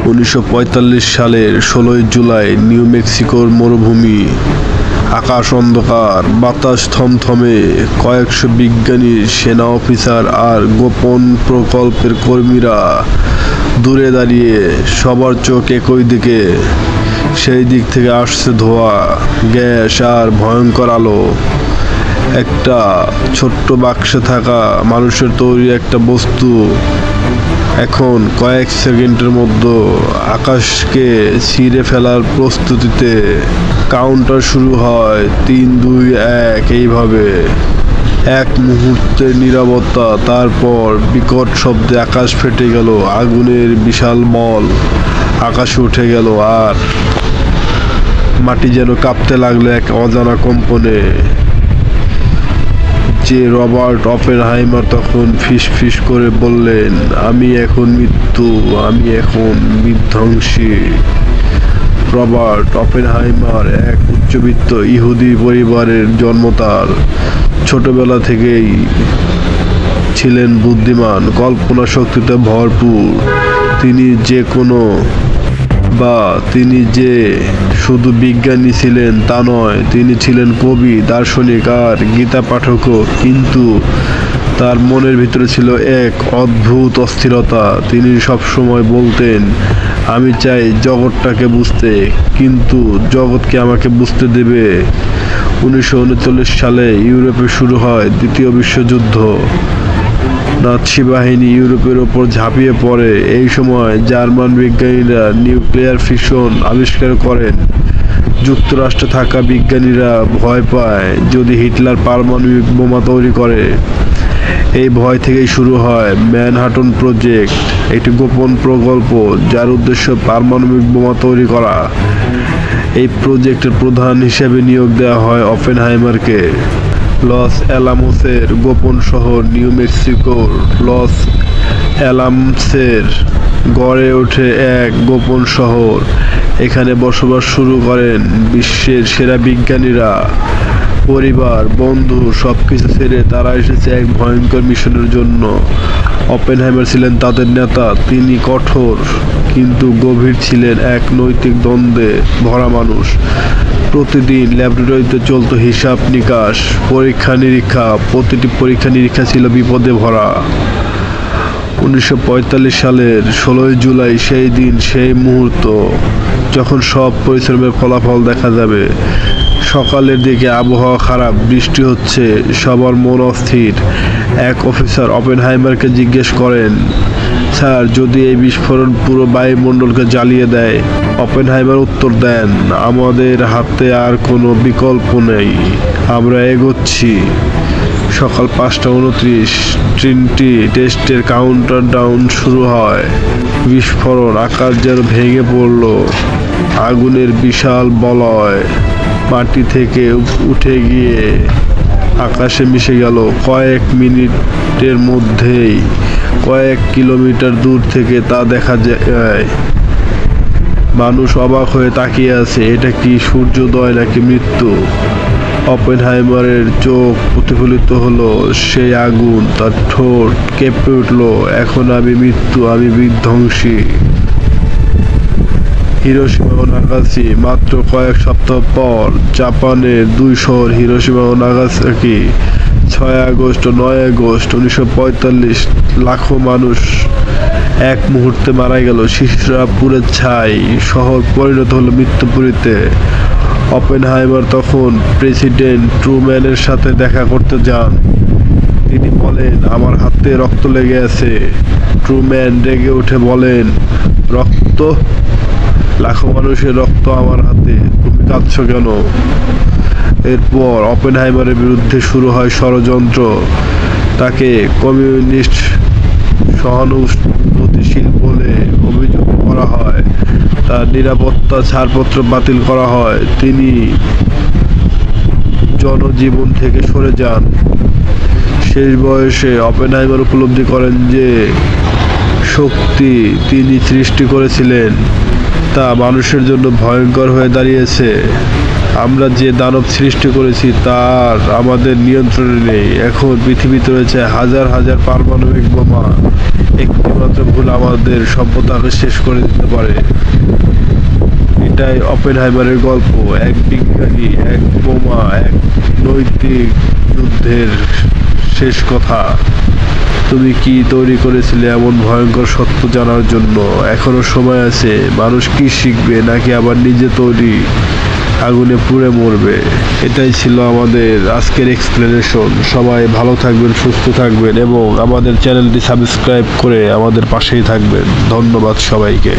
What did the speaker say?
1945 সালের 16 জুলাই নিউ মেক্সিকোর মরুভূমি, আকাশ অন্ধকার, বাতাস থমথমে। কয়েকশো বিজ্ঞানী, সেনা অফিসার আর গোপন প্রকল্পের কর্মীরা দূরে দাঁড়িয়ে, সবার চোখ একই দিকে। সেই দিক থেকে আসছে ধোঁয়া, গ্যাস আর ভয়ঙ্কর আলো। একটা ছোট্ট বাক্সে থাকা মানুষের তৈরি একটা বস্তু এখন কয়েক সেকেন্ডের মধ্যে আকাশকে ছিঁড়ে ফেলার প্রস্তুতিতে। কাউন্টার শুরু হয়, 3, 2, 1 এইভাবে। এক মুহূর্তের নীরবতা, তারপর বিকট শব্দে আকাশ ফেটে গেল। আগুনের বিশাল বল আকাশে উঠে গেল, আর মাটি যেন কাঁপতে লাগলো এক অজানা কম্পনে। যে রবার্ট অপেনহাইমার তখন ফিসফিস করে বললেন, আমি এখন মৃত্যু, আমি এখন বিধ্বংসী। রবার্ট অপেনহাইমার এক উচ্চবিত্ত ইহুদি পরিবারের জন্ম। তার ছোটবেলা থেকেই ছিলেন বুদ্ধিমান, কল্পনা শক্তিতে ভরপুর। তিনি যে শুধু বিজ্ঞানী ছিলেন তা নয়, তিনি ছিলেন কবি, দার্শনিক আর গীতা পাঠকও। কিন্তু তার মনের ভিতরে ছিল এক অদ্ভুত অস্থিরতা। তিনি সবসময় বলতেন, আমি চাই জগৎটাকে বুঝতে, কিন্তু জগৎ কি আমাকে বুঝতে দেবে? 1939 সালে ইউরোপে শুরু হয় দ্বিতীয় বিশ্বযুদ্ধ। নাৎসি বাহিনী ইউরোপের ওপর ঝাঁপিয়ে পড়ে। এই সময় জার্মান বিজ্ঞানীরা নিউক্লিয়ার ফিশন আবিষ্কার করেন। যুক্তরাষ্ট্রে থাকা বিজ্ঞানীরা ভয় পায়, যদি হিটলার পারমাণবিক বোমা তৈরি করে। এই ভয় থেকেই শুরু হয় ম্যানহাটন প্রজেক্ট, একটি গোপন প্রকল্প যার উদ্দেশ্য পারমাণবিক বোমা তৈরি করা। এই প্রজেক্টের প্রধান হিসেবে নিয়োগ দেওয়া হয় অপেনহাইমারকে। লস অ্যালামোসের গোপন শহর নিউ মেক্সিকোর লস অ্যালামসের গড়ে ওঠে এক গোপন শহর। এখানে বসবাস শুরু করেন বিশ্বের সেরা বিজ্ঞানীরা। পরিবার, বন্ধু সবকিছু ছেড়ে তারা এসেছে এক ভয়ঙ্কর মিশনের জন্য। অপেনহাইমার ছিলেন তাদের নেতা। তিনি কঠোর কিন্তু গভীর ছিলেন, এক নৈতিক দ্বন্দ্বে ভরা মানুষ। প্রতিদিন ল্যাবরেটরিতে চলত হিসাব নিকাশ, পরীক্ষা নিরীক্ষা। প্রতিটি পরীক্ষা নিরীক্ষা ছিল বিপদে ভরা। 1945 সালের 16 জুলাই সেই দিন, সেই মুহূর্ত যখন সব পরিশ্রমের ফলাফল দেখা যাবে। সকালের দিকে আবহাওয়া খারাপ, বৃষ্টি হচ্ছে, সবার মন অস্থির। এক অফিসার অপেনহাইমারকে জিজ্ঞেস করেন, স্যার, যদি এই বিস্ফোরণ পুরো বায়ুমণ্ডলকে জ্বালিয়ে দেয়? অপেনহাইমার উত্তর দেন, আমাদের হাতে আর কোনো বিকল্প নেই, আমরা এগোচ্ছি। সকাল 5:29 ট্রিনিটি টেস্টের কাউন্টার ডাউন শুরু হয়। বিস্ফোরণ, আকাশ যেন ভেঙে পড়ল। আগুনের বিশাল বলয় মাটি থেকে উঠে গিয়ে আকাশে মিশে গেল। কয়েক মিনিটের মধ্যেই কয়েক কিলোমিটার দূর থেকে তা দেখা যায়। মানুষ অবাক হয়ে তাকিয়ে আছে। এটা কি সূর্যোদয় নাকি মৃত্যু? অপেনহাইমারের চোখ প্রতিফলিত হলো সেই আগুন, তার ঠোঁট কেঁপে উঠল, এখন আমি মৃত্যু, আমি বিধ্বংসী। হিরোশিমা ও নাগাসাকি। মাত্র কয়েক সপ্তাহ পর জাপানের দুই শহর হিরোশিমা ও নাগাসাকি। 6 আগস্ট ও 9 আগস্ট 1945 লাখো মানুষ এক মুহূর্তে মারা গেল। শিশুরা পুড়ে ছাই, শহর পরিণত হলো মৃত্যুপুরীতে। অপেনহাইমার তখন প্রেসিডেন্ট ট্রুম্যানের সাথে দেখা করতে যান। তিনি বলেন, আমার হাতে রক্ত লেগে আছে। ট্রুম্যান রেগে উঠে বলেন, রক্ত? লাখো মানুষের রক্ত আমার হাতে, তুমি কাঁদছো কেন? এরপর অপেনহাইমারের বিরুদ্ধে শুরু হয় ষড়যন্ত্র। তাকে কমিউনিস্ট সহানুভূতিশীল বলে অভিযুক্ত করা হয়। তার নিরাপত্তা ছাড়পত্র বাতিল করা হয়। তিনি জনজীবন থেকে সরে যান। শেষ বয়সে অপেনহাইমার উপলব্ধি করেন যে শক্তি তিনি সৃষ্টি করেছিলেন তা মানুষের জন্য ভয়ঙ্কর হয়ে দাঁড়িয়েছে। আমরা যে দানব সৃষ্টি করেছি তার আমাদের নিয়ন্ত্রণে নেই। এখন পৃথিবীতে রয়েছে হাজার হাজার পারমাণবিক বোমা। একটিমাত্র ভুল আমাদের সভ্যতাকে শেষ করে দিতে পারে। এটাই অপেনহাইমারের গল্প, এক বিজ্ঞানী, এক বোমা, এক নৈতিক যুদ্ধের শেষ কথা। তুমি কি তৈরি করেছিলে এমন ভয়ঙ্কর সত্য জানার জন্য? এখনো সময় আছে। মানুষ কি শিখবে, নাকি আবার নিজে তৈরি আগুনে পুড়ে মরবে? এটাই ছিল আমাদের আজকের এক্সপ্লেনেশন। সবাই ভালো থাকবেন, সুস্থ থাকবেন এবং আমাদের চ্যানেলটি সাবস্ক্রাইব করে আমাদের পাশেই থাকবেন। ধন্যবাদ সবাইকে।